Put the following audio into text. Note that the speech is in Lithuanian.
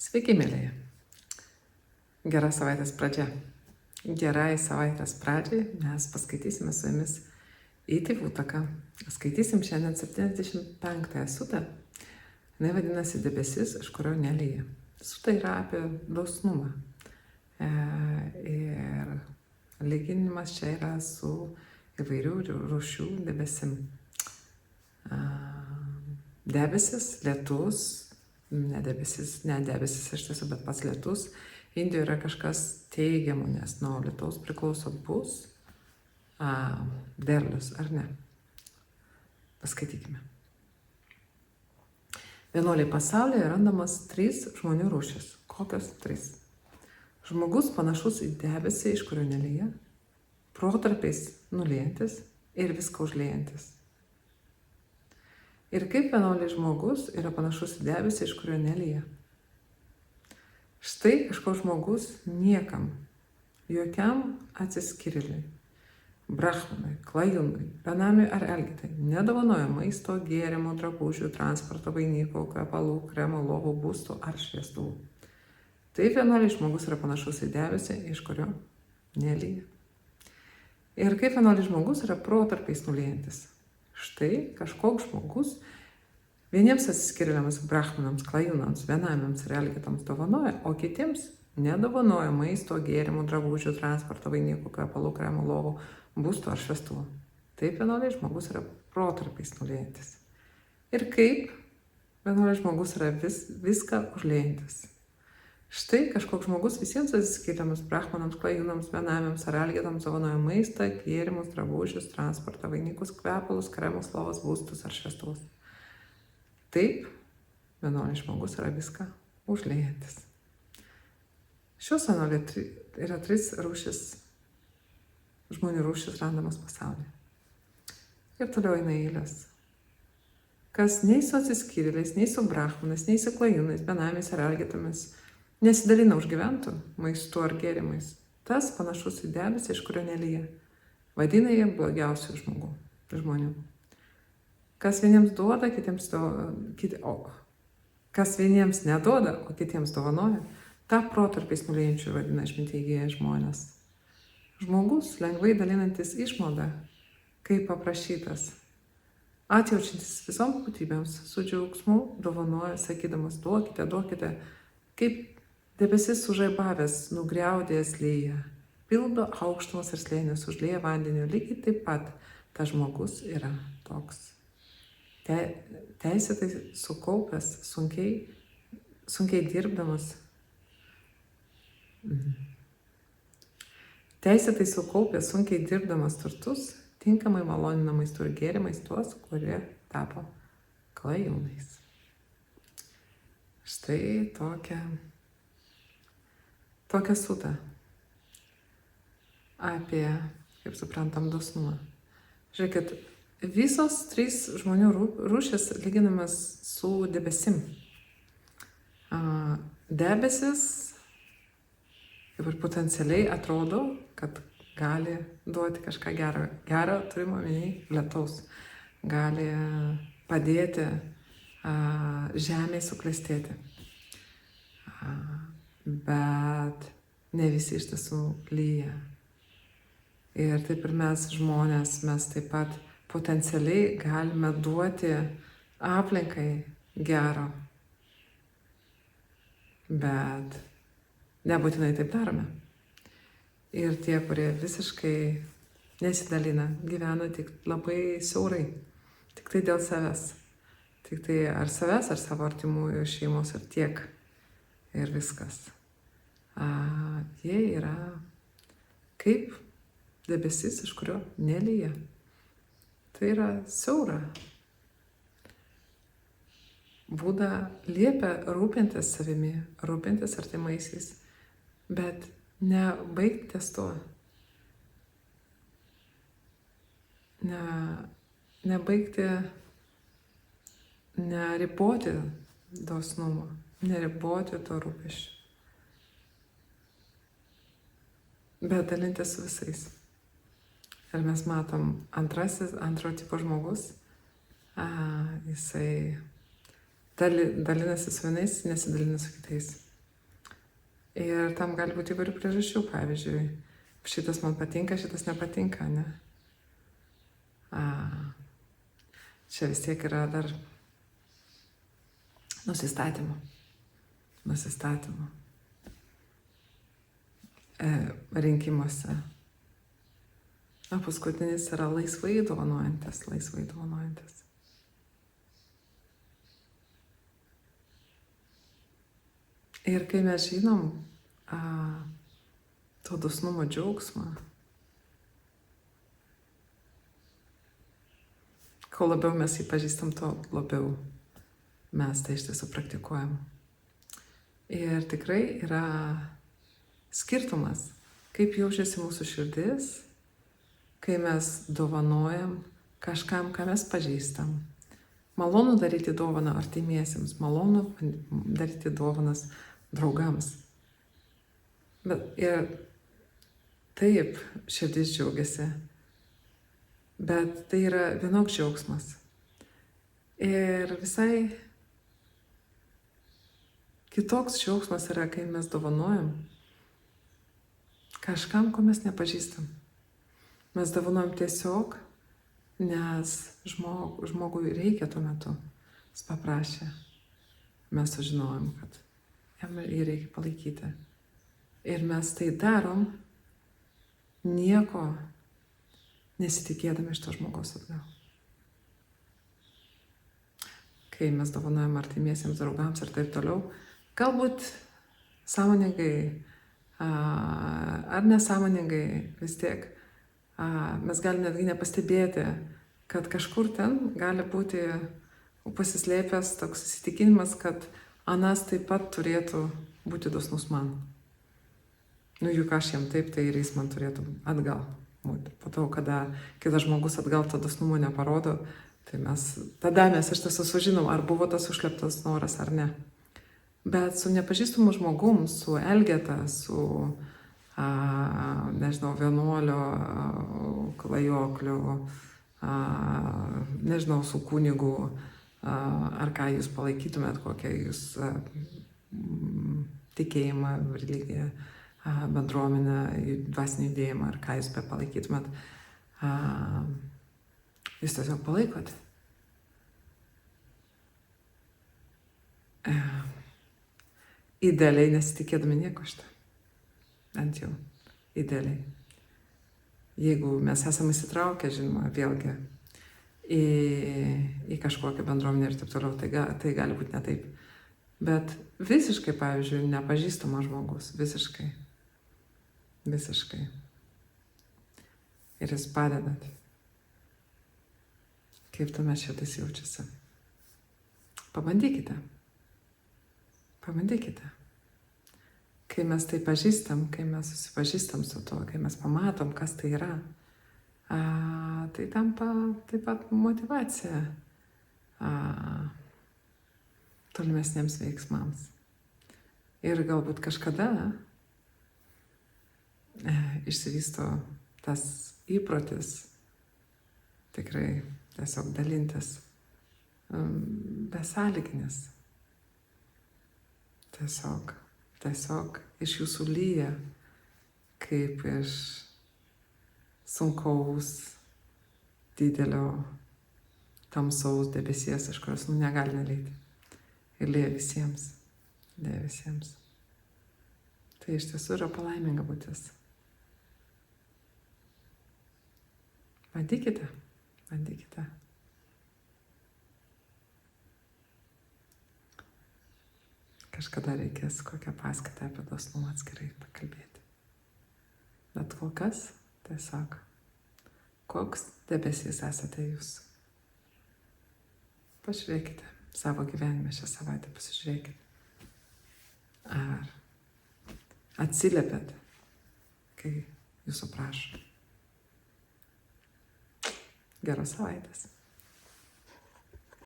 Sveiki, mėlyje. Gera savaitės pradžia. Gerai savaitės pradžiai mes paskaitysime su jumis į tėvų taką. Skaitysim šiandien 75 sutą. Jis vadinasi debesis, iš kurio nelyja. Suta yra apie dosnumą. Ir lyginimas čia yra su įvairių rūšių debesim. Debesis, lietus, ne debesis iš tiesų, bet pats lietus. Indijoje yra kažkas teigiamo, nes nuo lietaus priklauso bus derlius, ar ne? Paskaitykime. Vienuoliai pasaulyje randamas 3 žmonių rūšis. Kokios 3? Žmogus panašus į debesį, iš kurio nelyja, protarpiais nulyjantis ir viską užliejantis. Ir kaip vienuoliai žmogus yra panašus į debesį, iš kurio nelyja. Štai kažkoks žmogus niekam, jokiam atsiskyrėliui, brahmanui, klajūnui, benamiui ar elgetai nedovanoja maisto, gėrimų, drabužių, transporto, vainikų, kvepalų, kremų, lovų, būstų ar šviestuvų. Taip vienuoliai žmogus yra panašus į debesį, iš kurio nelyja. Ir kaip vienuoliai žmogus yra protarpiais nulyjantis. Štai kažkoks žmogus vieniems atsiskyrėliams brahmanams, klajūnams, benamiams ir elgetams dovanoja, o kitiems nedovanoja maisto, gėrimų, drabužių, transporto, vainikų, kvepalų, kremų, lovų, būstų ar šviestuvų. Taip vienuoliai žmogus yra protarpiais nulyjantis. Ir kaip vienuoliai žmogus yra viską užliejantis. Štai kažkoks žmogus visiems atsiskyrėliams brahmanams, klajūnams, benamiams ar elgetams dovanoja maistą, gėrimus, drabužius, transportą, vainikus, kvepalus, kremus, lovas, būstus ar šviestuvus. Taip, vienuoliai žmogus yra viską užliejantis. Šios vienuoliai yra 3 rūšis, žmonių rūšis randamos pasaulyje. Ir toliau eina eilės. Kas nei su atsiskyrėliais, nei su brahmanais, nei su klajūnais, benamiais ar elgetomis nesidalina užgyventų maistu ar gėrimais, tas panašus į debesį, iš kurio nelyja. Vadina jie blogiausių žmonių. Kas vieniems duoda, kas vieniems neduoda, o kitiems dovanoja, tą protarpiais nuliejančių vadina išmintingieji žmonės. Žmogus lengvai dalinantis išmaldą, kaip paprašytas, atjaučiantis visom būtybėms, su džiaugsmu dovanoja, sakydamas duokite, duokite, kaip debesis sužaibavęs, nugriaudėjęs lyja, pildo aukštumas ir slėnius, užlieja vandeniu, lygiai taip pat tas žmogus yra toks. Teisėtai sukaupęs, sunkiai dirbdamas. Teisėtai sukaupęs, sunkiai dirbdamas turtus, tinkamai malonina maistu ir gėrimais tuos, kurie tapo klajūnais. Štai tokia suta apie, kaip suprantam, dosnumą. Žiūrėkit, visos 3 žmonių rūšis lyginamas su debesim. Debesis kaip ir potencialiai atrodo, kad gali duoti kažką gero. Gero turime omeny lietaus. Gali padėti žemei suklestėti. Bet ne visi iš tiesų lyja. Ir taip ir mes žmonės, mes taip pat potencialiai galime duoti aplinkai gero. Bet nebūtinai taip darome. Ir tie, kurie visiškai nesidalina, gyvena tik labai siaurai. Tik tai dėl savęs. Tik tai ar savęs, ar savo artimųjų šeimos ir tiek. Ir viskas. Jie yra kaip debesis, iš kurio nelyja. Tai yra siaura. Būda liepia rūpintis savimi, rūpintis artimaisiais, bet nebaigti ties to. Nebaigti, neriboti dosnumo, neriboti to rūpesčio. Bet dalintis su visais. Ir mes matom antro tipo žmogus, jisai dalinasi su vienais, nesidalina su kitais. Ir tam gali būti įvairių priežasčių, pavyzdžiui, šitas man patinka, šitas nepatinka, ne? Čia vis tiek yra dar nusistatymų. Rinkimuose. O paskutinis yra laisvai dovanojantis. Ir kai mes žinom to dosnumo džiaugsmą, kuo labiau mes jį pažįstam, tuo labiau mes tai iš tiesų praktikuojam. Ir tikrai yra skirtumas, kaip jaučiasi mūsų širdis, kai mes dovanojam kažkam, ką mes pažįstam. Malonu daryti dovaną artimiesiems, malonu daryti dovanas draugams. Ir taip, širdis džiaugiasi, bet tai yra vienoks džiaugsmas. Ir visai kitoks džiaugsmas yra, kai mes dovanojam kažkam, ko mes nepažįstam. Mes dovanojam tiesiog, nes žmogui reikia tuo metu. Jis paprašė. Mes sužinojom, kad jam jį reikia palaikyti. Ir mes tai darom nieko nesitikėdami iš to žmogaus atgal. Kai mes dovanojam artimiesiems draugams ir taip toliau, galbūt sąmoningai ar nesąmoningai vis tiek mes galime netgi nepastebėti, kad kažkur ten gali būti pasislėpęs toks įsitikinimas, kad anas taip pat turėtų būti dosnus man. Juk aš jam taip, tai ir jis man turėtų atgal. Po to, kada kitas žmogus atgal to dosnumo neparodo, tai tada mes iš tiesų sužinom, ar buvo tas užsleptas noras ar ne. Bet su nepažįstamu žmogum, su elgeta, su, nežinau, vienuolio, klajokliu, nežinau, su kunigu, ar ką jūs palaikytumėt, kokią jūs tikėjimą, religiją, bendruomenę, dvasinį judėjimą, ar ką jūs be palaikytumėt, jūs tiesiog palaikot. Idealiai nesitikėdami nieko šitą. Bent jau idealiai. Jeigu mes esame įsitraukę, žinoma, vėlgi į kažkokią bendruomenę ir taip toliau, tai gali būti ne taip. Bet visiškai, pavyzdžiui, nepažįstamas žmogus, visiškai. Ir jūs padedat. Kaip tuomet šitas jaučiasi? Pabandykite. Kai mes tai pažįstam, kai mes susipažįstam su to, kai mes pamatom, kas tai yra, tai tampa taip pat motyvacija tolimesniems veiksmams. Ir galbūt kažkada išsivysto tas įprotis tikrai tiesiog dalintis besąlyginis. Tiesiog iš jūsų lyja, kaip iš sunkaus, didelio, tamsaus debesies, iš kurios negali nelyti. Ir lyja visiems. Tai iš tiesų yra palaiminga būtis. Bandykite. Kažkada reikės kokią paskaitą apie dosnumą atskirai pakalbėti. Bet kol kas, tiesiog, koks debesys esate jūs. Pažiūrėkite savo gyvenime šią savaitę, pasižiūrėkite. Ar atsiliepiat, kai jūsų prašo. Geros savaitės.